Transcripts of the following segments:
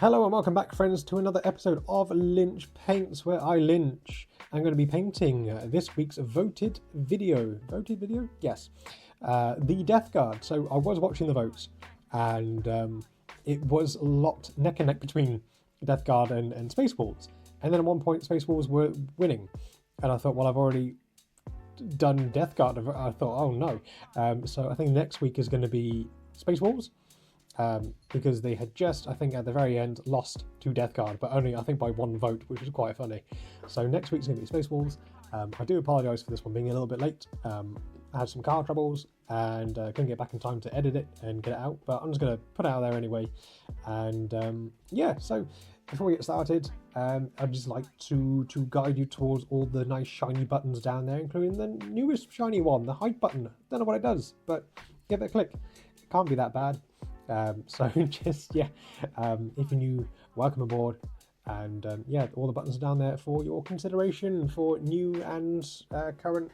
Hello and welcome back, friends, to another episode of Lynch Paints, where I lynch. I'm going to be painting this week's voted video. Voted video? Yes. The Death Guard. So I was watching the votes, and it was locked neck and neck between Death Guard and Space Wolves. And then at one point, Space Wolves were winning. And I thought, well, I've already done Death Guard. I thought, oh no. So I think next week is going to be Space Wolves. Because they had just, I think at the very end, lost to Death Guard, but only, I think, by one vote, which was quite funny. So next week's going to be Space Wolves. I do apologise for this one being a little bit late. I had some car troubles and couldn't get back in time to edit it and get it out, but I'm just going to put it out there anyway. And yeah, so before we get started, I'd just like to guide you towards all the nice shiny buttons down there, including the newest shiny one, the hide button. Don't know what it does, but give it a click. It can't be that bad. So just, yeah, if you're new, welcome aboard. And yeah, all the buttons are down there for your consideration for new and current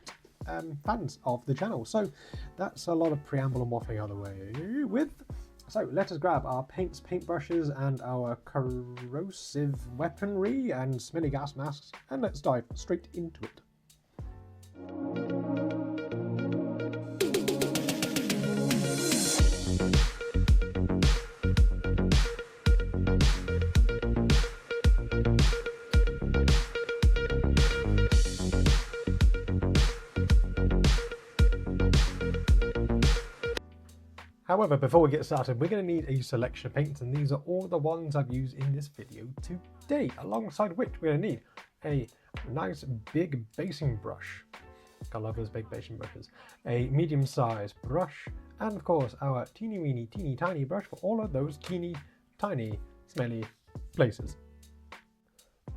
fans of the channel. So that's a lot of preamble and waffling out of the way with. So let us grab our paints, paintbrushes, and our corrosive weaponry and smelly gas masks, and let's dive straight into it. However, before we get started, we're going to need a selection of paints, and these are all the ones I've used in this video today, alongside which we're going to need a nice big basing brush. I love those big basing brushes. A medium-sized brush, and of course our teeny weeny teeny tiny brush for all of those teeny tiny smelly places.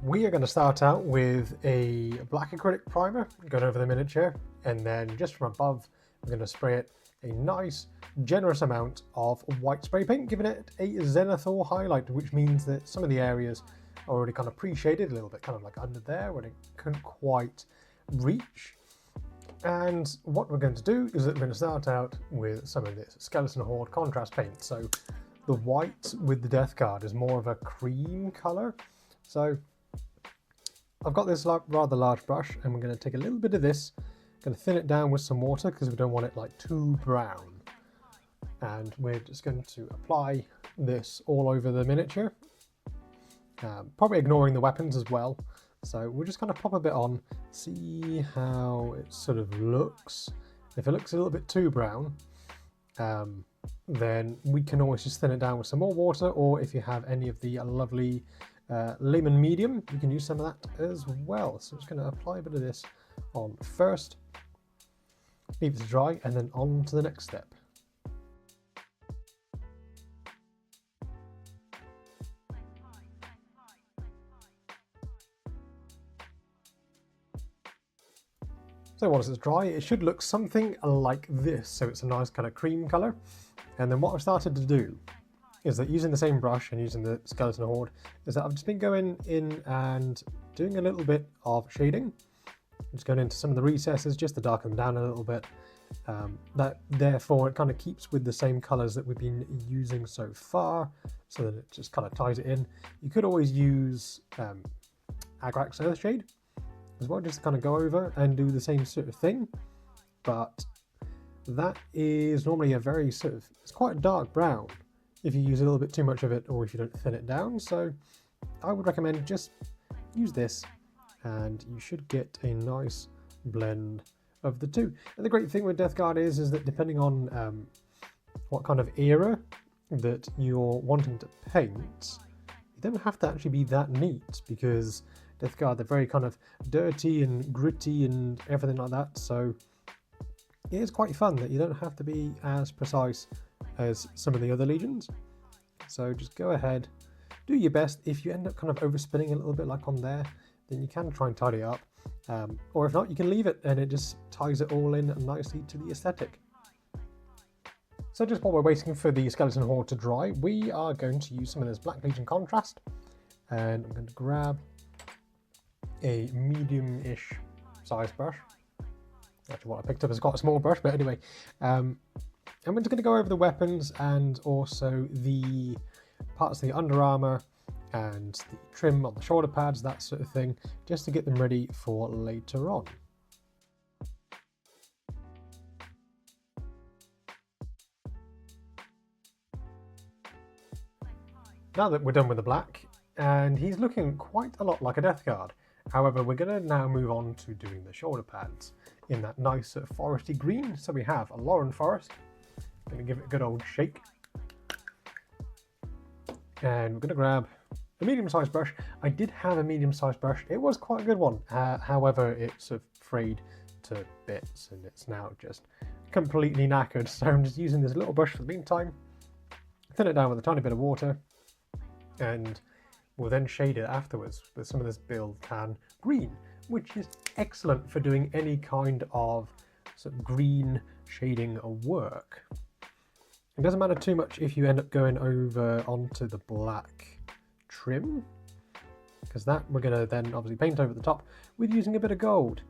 We are going to start out with a black acrylic primer going over the miniature, and then just from above we're going to spray it a nice generous amount of white spray paint, giving it a zenithal highlight, which means that some of the areas are already kind of pre-shaded a little bit, kind of like under there when it couldn't quite reach. And what we're going to do is that we're going to start out with some of this Skeleton Horde contrast paint. So the white with the Death Guard is more of a cream color. So I've got this rather large brush, and we're going to take a little bit of this, going to thin it down with some water because we don't want it like too brown. And we're just going to apply this all over the miniature, probably ignoring the weapons as well. So we're just going to pop a bit on, see how it sort of looks. If it looks a little bit too brown, then we can always just thin it down with some more water, or if you have any of the lovely lemon medium, you can use some of that as well. So I'm just going to apply a bit of this on first, leave it to dry, and then on to the next step. So once it's dry, it should look something like this. So it's a nice kind of cream color. And then what I've started to do is that using the same brush and using the Skeleton Horde, is that I've just been going in and doing a little bit of shading. Just going into some of the recesses just to darken them down a little bit. Therefore it kind of keeps with the same colors that we've been using so far, so that it just kind of ties it in. You could always use Agrax Earthshade as well, just to kind of go over and do the same sort of thing, but that is normally a very sort of, it's quite a dark brown if you use a little bit too much of it, or if you don't thin it down. So I would recommend just use this, and you should get a nice blend of the two. And the great thing with Death Guard is that depending on what kind of era that you're wanting to paint, you don't have to actually be that neat, because Death Guard, they're very kind of dirty and gritty and everything like that. So it is quite fun that you don't have to be as precise as some of the other legions. So just go ahead, do your best. If you end up kind of overspinning a little bit like on there, then you can try and tidy it up. Or if not, you can leave it and it just ties it all in nicely to the aesthetic. So just while we're waiting for the Skeleton Horde to dry, we are going to use some of this Black Legion contrast. And I'm going to grab a medium-ish size brush. Actually, what I picked up is quite a small brush, but anyway. And we're just going to go over the weapons and also the parts of the under armor and the trim on the shoulder pads, that sort of thing, just to get them ready for later on. Now that we're done with the black, and he's looking quite a lot like a Death Guard. However, we're going to now move on to doing the shoulder pads in that nice sort of foresty green. So we have a Lauren Forest. Going to give it a good old shake. And we're going to grab a medium-sized brush. I did have a medium-sized brush. It was quite a good one. However, it's sort of frayed to bits and it's now just completely knackered. So I'm just using this little brush for the meantime. Thin it down with a tiny bit of water. And we'll then shade it afterwards with some of this Build Tan green, which is excellent for doing any kind of sort of green shading work. It doesn't matter too much if you end up going over onto the black trim, because that we're going to then obviously paint over the top with using a bit of gold.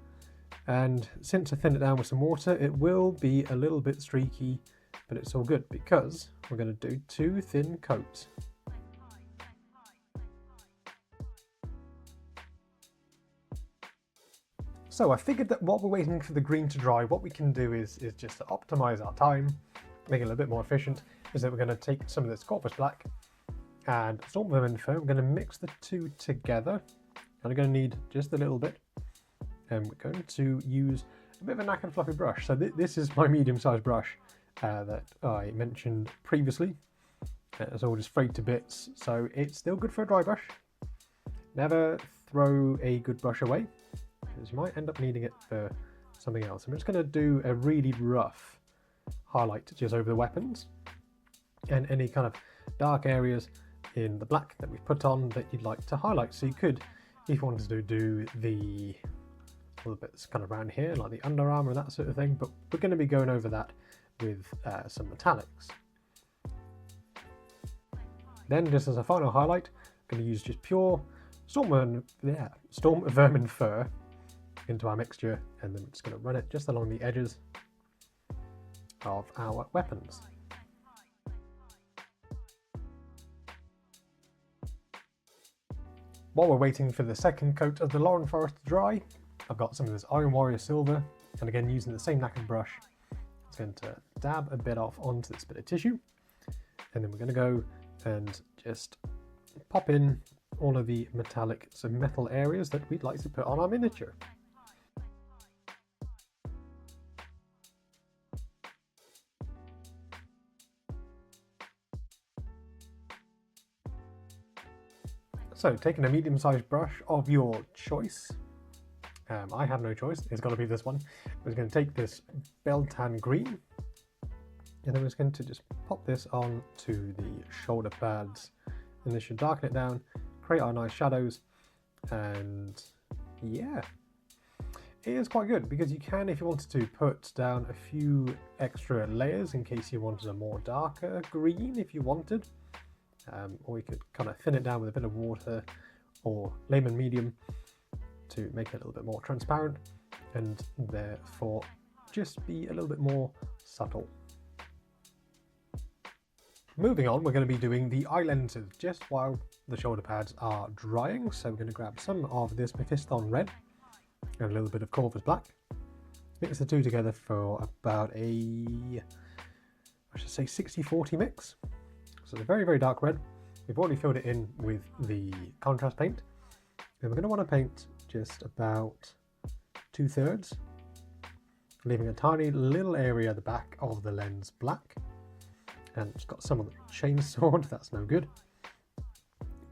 And since I thinned it down with some water, it will be a little bit streaky, but it's all good because we're going to do 2 thin coats. So I figured that while we're waiting for the green to dry, what we can do is just to optimize our time, make it a little bit more efficient, is that we're going to take some of this Corpus Black and Storm Vermin Fur. We're going to mix the two together. And we're going to need just a little bit. And we're going to use a bit of a knackered fluffy brush. So this is my medium-sized brush that I mentioned previously. It's all just frayed to bits, so it's still good for a dry brush. Never throw a good brush away, because you might end up needing it for something else. I'm just going to do a really rough highlight just over the weapons and any kind of dark areas in the black that we've put on that you'd like to highlight. So you could, if you wanted to do the little bits kind of around here, like the underarm and that sort of thing, but we're going to be going over that with some metallics. Then, just as a final highlight, I'm going to use just pure Storm Vermin Fur into our mixture, and then we're just going to run it just along the edges of our weapons. While we're waiting for the second coat of the Lauren Forest to dry, I've got some of this Iron Warrior Silver, and again using the same knackered brush, it's going to dab a bit off onto this bit of tissue, and then we're going to go and just pop in all of the metallic, so metal areas that we'd like to put on our miniature. So taking a medium-sized brush of your choice, I have no choice, it's got to be this one. We're going to take this Build Tan green, and then we're just going to just pop this on to the shoulder pads, and this should darken it down, create our nice shadows, and yeah, it is quite good because you can, if you wanted to, put down a few extra layers in case you wanted a more darker green if you wanted. Or you could kind of thin it down with a bit of water or layman medium to make it a little bit more transparent and therefore just be a little bit more subtle. Moving on, we're going to be doing the eye lenses just while the shoulder pads are drying. So we're going to grab some of this Mephiston Red and a little bit of Corvus Black. Mix the two together for about a, I should say 60-40 mix. So it's a very, very dark red. We've already filled it in with the contrast paint. And we're going to want to paint just about 2/3, leaving a tiny little area at the back of the lens black. And it's got some of the chain sword, that's no good.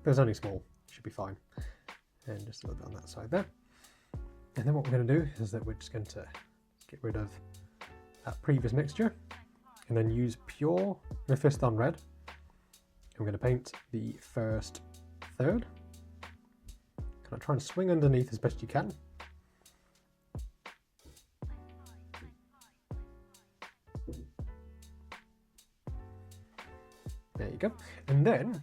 But it's only small, should be fine. And just a little bit on that side there. And then what we're going to do is that we're just going to get rid of that previous mixture and then use pure Mephiston Red. I'm going to paint the first third. Kind of try and swing underneath as best you can. There you go. And then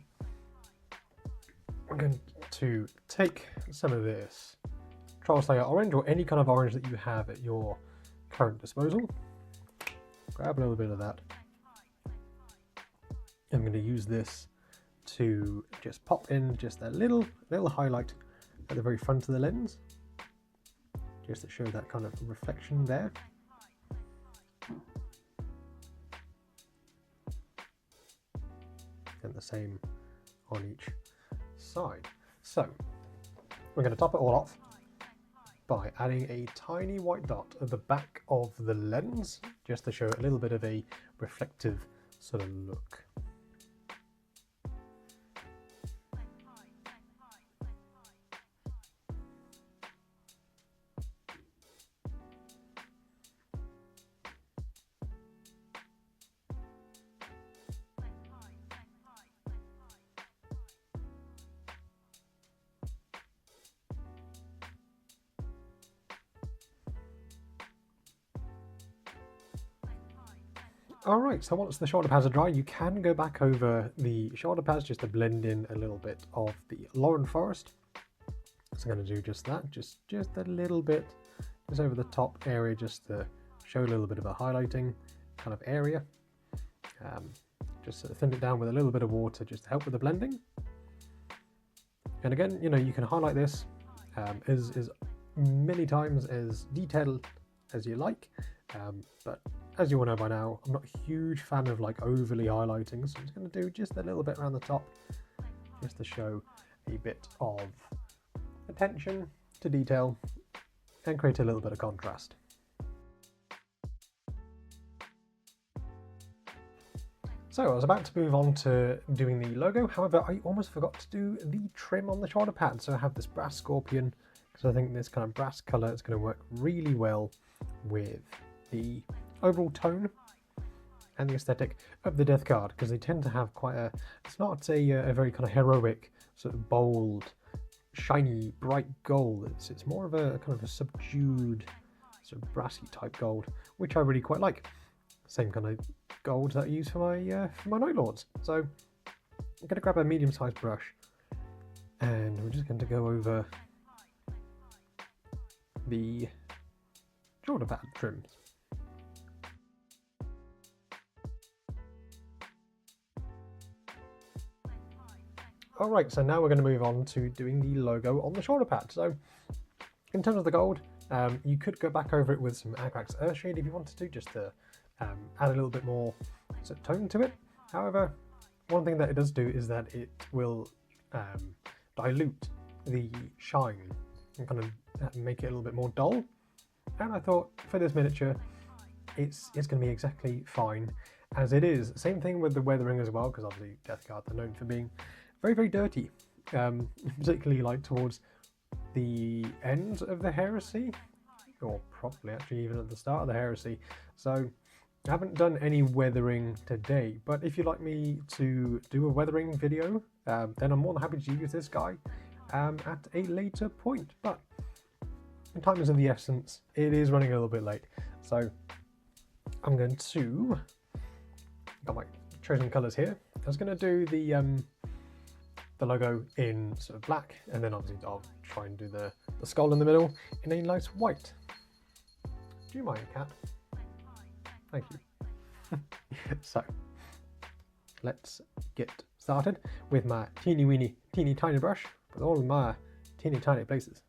we're going to take some of this Trial Slayer orange or any kind of orange that you have at your current disposal. Grab a little bit of that. I'm going to use this to just pop in just a little highlight at the very front of the lens, just to show that kind of reflection there. And the same on each side. So we're going to top it all off by adding a tiny white dot at the back of the lens, just to show a little bit of a reflective sort of look. Alright, so once the shoulder pads are dry, you can go back over the shoulder pads just to blend in a little bit of the Lauren Forest. So I'm going to do just that, just a little bit, just over the top area, just to show a little bit of a highlighting kind of area. Just sort of thin it down with a little bit of water just to help with the blending. And again, you know, you can highlight this as many times as detailed as you like, but as you all know by now, I'm not a huge fan of like overly highlighting, so I'm just going to do just a little bit around the top, just to show a bit of attention to detail and create a little bit of contrast. So I was about to move on to doing the logo, however I almost forgot to do the trim on the shoulder pad. So I have this brass scorpion, because I think this kind of brass colour is going to work really well with the overall tone and the aesthetic of the Death Guard, because they tend to have quite a, it's not a very kind of heroic, sort of bold, shiny, bright gold. It's more of a kind of a subdued, sort of brassy type gold, which I really quite like. Same kind of gold that I use for my Night Lords. So I'm going to grab a medium-sized brush, and we're just going to go over the shoulder pad trims. Alright, so now we're going to move on to doing the logo on the shoulder pad. So in terms of the gold, you could go back over it with some Agrax Earthshade if you wanted to, just to add a little bit more sort of tone to it. However, one thing that it does do is that it will dilute the shine and kind of make it a little bit more dull. And I thought for this miniature, it's going to be exactly fine as it is. Same thing with the weathering as well, because obviously Death Guard are known for being very, very dirty, particularly like towards the end of the Heresy, or probably actually even at the start of the Heresy. So I haven't done any weathering today, but if you'd like me to do a weathering video, then I'm more than happy to use this guy at a later point. But time is of the essence, it is running a little bit late, so I'm going to, got my chosen colours here. I was going to do the logo in sort of black, and then obviously I'll try and do the skull in the middle in a nice white. Do you mind, cat? Thank you. So let's get started with my teeny weeny teeny tiny brush with all of my teeny tiny places.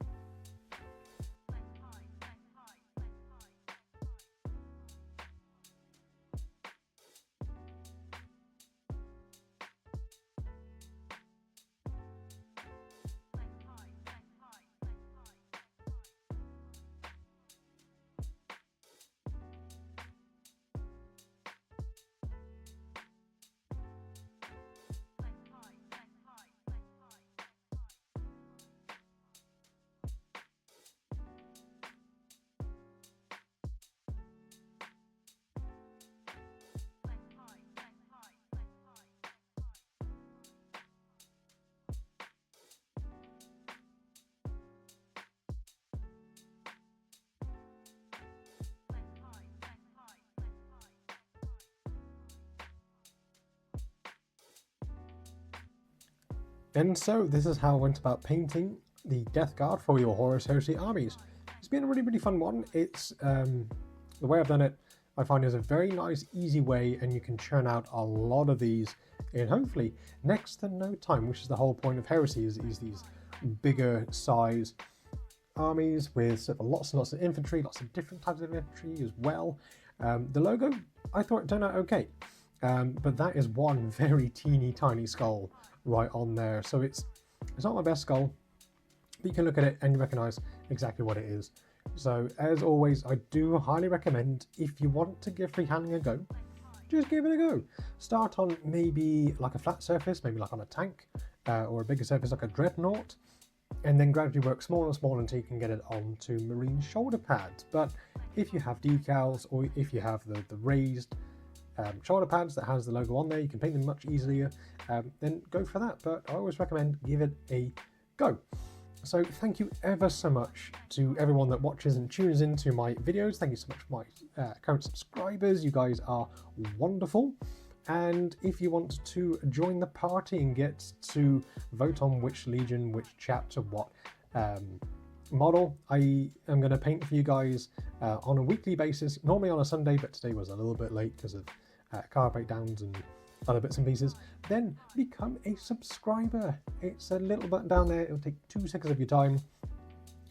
And so this is how I went about painting the Death Guard for your Horus Heresy armies. It's been a really, really fun one. It's the way I've done it I find is a very nice, easy way, and you can churn out a lot of these in hopefully next to no time, which is the whole point of Heresy, is these bigger size armies with sort of lots and lots of infantry, lots of different types of infantry as well. The logo, I thought it turned out okay, but that is one very teeny tiny skull right on there. So it's not my best skull, but you can look at it and you recognize exactly what it is. So as always, I do highly recommend, if you want to give freehanding a go, just give it a go. Start on maybe like a flat surface, maybe like on a tank, or a bigger surface like a dreadnought, and then gradually work smaller and smaller until you can get it onto marine shoulder pads. But if you have decals, or if you have the raised shoulder pads that has the logo on there, you can paint them much easier, then go for that. But I always recommend give it a go. So thank you ever so much to everyone that watches and tunes into my videos. Thank you so much for my current subscribers. You guys are wonderful. And if you want to join the party and get to vote on which legion, which chapter, what model, I am going to paint for you guys on a weekly basis, normally on a Sunday, but today was a little bit late because of car breakdowns and other bits and pieces, then become a subscriber. It's a little button down there. It'll take 2 seconds of your time.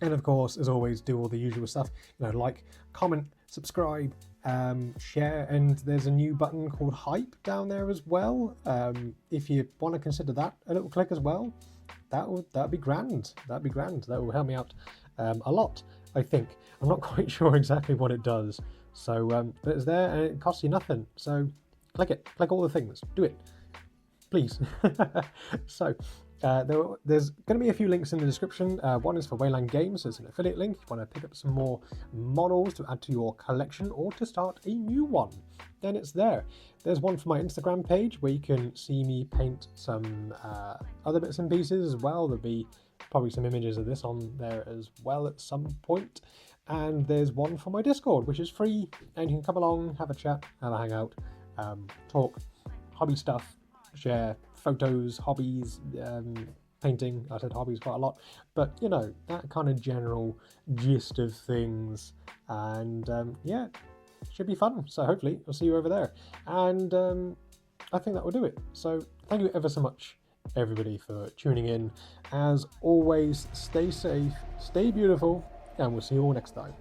And of course, as always, do all the usual stuff, like, comment, subscribe, share, and there's a new button called hype down there as well. If you want to consider that a little click as well, that'd be grand. That'd be grand. That will help me out a lot, I think. I'm not quite sure exactly what it does. So, but it's there and it costs you nothing. So click it, click all the things, do it, please. So there's going to be a few links in the description. One is for Wayland Games, so it's an affiliate link. If you want to pick up some more models to add to your collection or to start a new one, then it's there. There's one for my Instagram page where you can see me paint some other bits and pieces as well. There'll be probably some images of this on there as well at some point. And there's one for my Discord, which is free, and you can come along, have a chat, have a hangout, talk hobby stuff, share photos, hobbies, painting. I said hobbies quite a lot, but that kind of general gist of things. And yeah, should be fun. So hopefully I'll see you over there. And I think that will do it. So thank you ever so much, everybody, for tuning in. As always, stay safe, stay beautiful, and we'll see you all next time.